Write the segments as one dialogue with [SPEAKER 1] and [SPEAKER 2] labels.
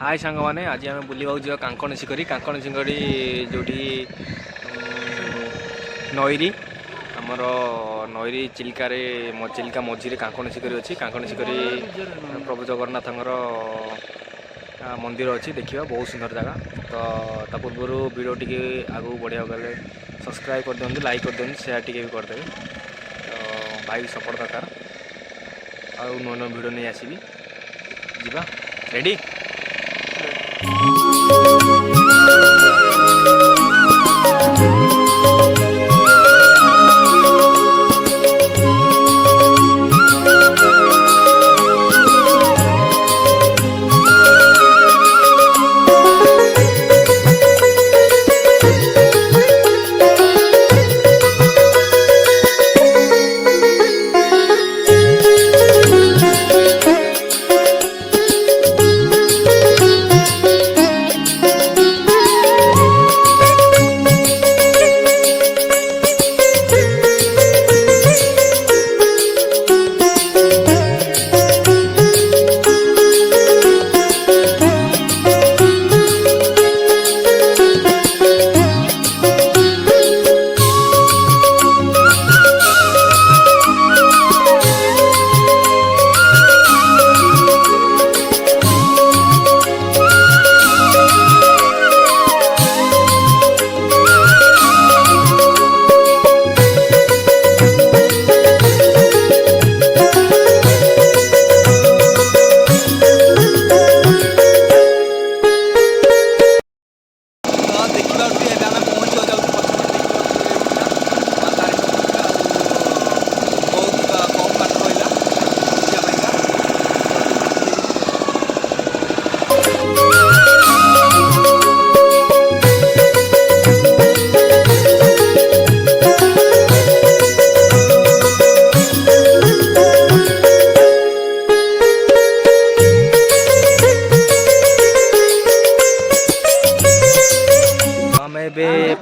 [SPEAKER 1] हाय सांग मैंने आज आम बुलवाक जा कांकण शिखरी जो नईरी आमर नईरी चिल्कार चिल्का मझी कांकण शिखरी अच्छी कांकण शिखरी प्रभु जगन्नाथ मंदिर अच्छी देखा बहुत सुंदर जगह तो पूर्व वीडियो टी आगे बढ़िया गले सब्सक्राइब कर दिखाँ लाइक कर दिखाँ शेयर टी भी करदे तो भाई सपोर्ट दरकार आ नुआ नुआ भिड नहीं आसबि जीवा रेडी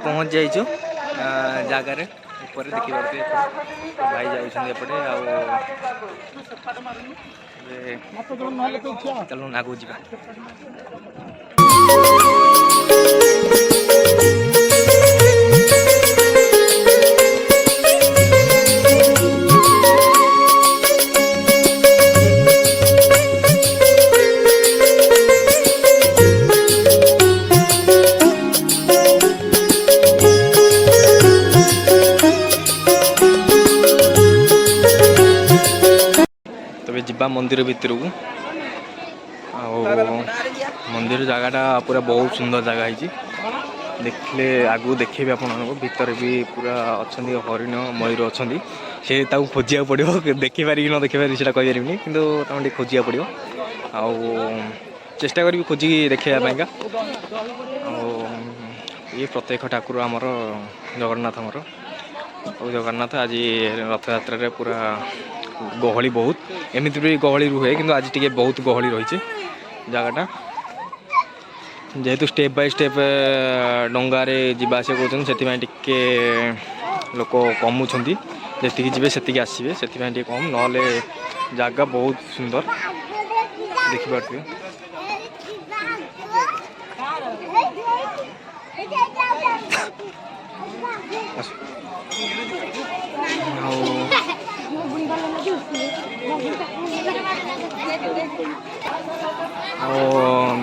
[SPEAKER 1] पहुँच जाइचु जगार ऊपर देखी पारे भाई जापटे चलो आगू जा जीवा मंदिर भितर को मंदिर जगहटा पूरा बहुत सुंदर जगह है देखले आगू देखे आपण भीतर भी पूरा अच्छा हरिण मयूर अच्छा से खोजा पड़ो देखिपार कि न देखिपार से कहीपरि कि खोजा पड़ो आ चेष्टा करी खोजिकी देखापा ये प्रत्येक ठाकुर आमर जगन्नाथ जगन्नाथ आज रथ यात्रा पूरा गहली बहुत एमती भी गहली रुहे कि आज टी बहुत गहली रही जगहटा जेहेतु स्टेप बाय स्टेप डंगार जावास कर लोक कमुंट जी जी से आसवे से कम ना जगह बहुत सुंदर देखिपे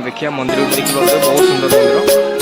[SPEAKER 1] देखिए मंदिर देखिए बहुत सुंदर मंदिर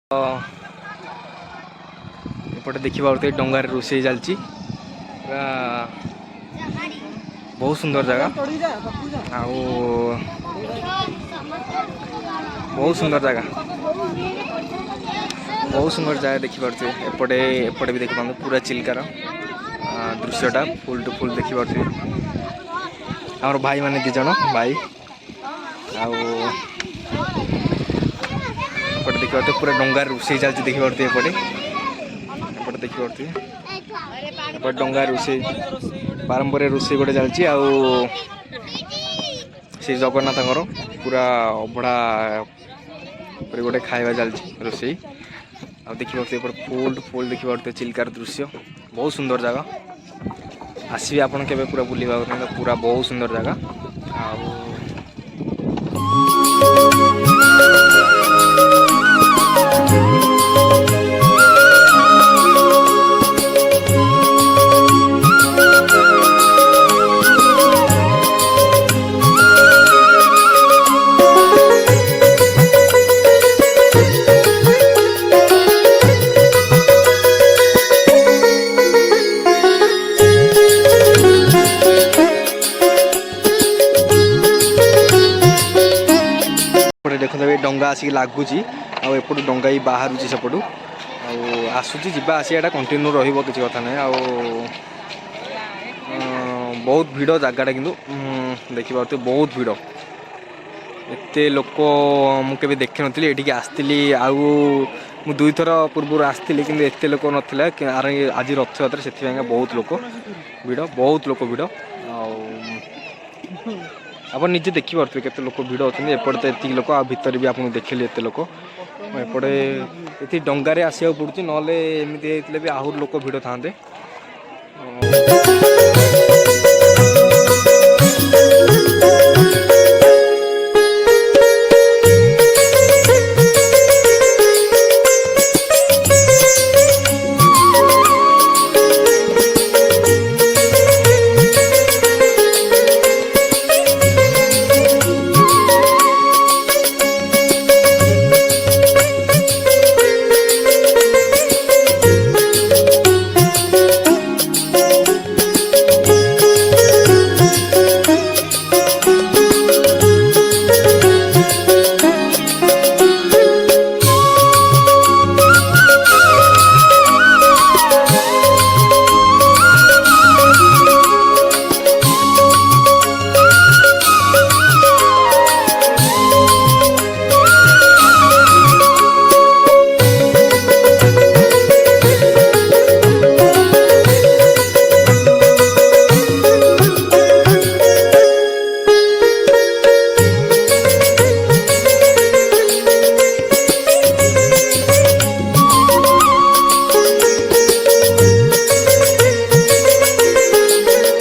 [SPEAKER 1] एपटे देखिए डंगार रोषे चलती बहुत सुंदर जगह बहुत सुंदर जगह देखिपे एपटे एपटे भी देखिए पूरा चिल्कार दृश्यटा फुल टू फुल देखिपे आमर भाई माने दिज भाई आउटे देखिए पूरा डंगार रोषे चलती देखिपे एपटे एपटे देखिपे डंगा रोषे पारंपरिक रोषे गोटे चलती श्री जगन्नाथ पूरा अभड़ा गोटे खाଇବା चलती रोषे आ देखिए फुल फुल देखिए चिल्कार दृश्य बहुत सुंदर जगह आसबे आपन के पूरा बुलवा पूरा बहुत सुंदर जगह देखते डंगा आसिक लगुच आउट डंगा ही बाहर सेपटू आसूची जावा आसियाटा कंटिन्यू रही किसी कथा ना बहुत भिड़ जगटा कि देखिए बहुत भिड़ एत लोक मुझे देखी नी ये आसती मु दुई थर पूर्व आसती कि एत लोक नाला आज रथ यात्रा से बहुत लोक भिड़ आप निजे देखिपे केते लोक भिड़ अच्छे एपटे तो एति लोक भितर भी आपको देखिले एत लोक एपटे ये डंगारे आसवा पड़ुची ना एमती भी आहर लोक भिड़ था।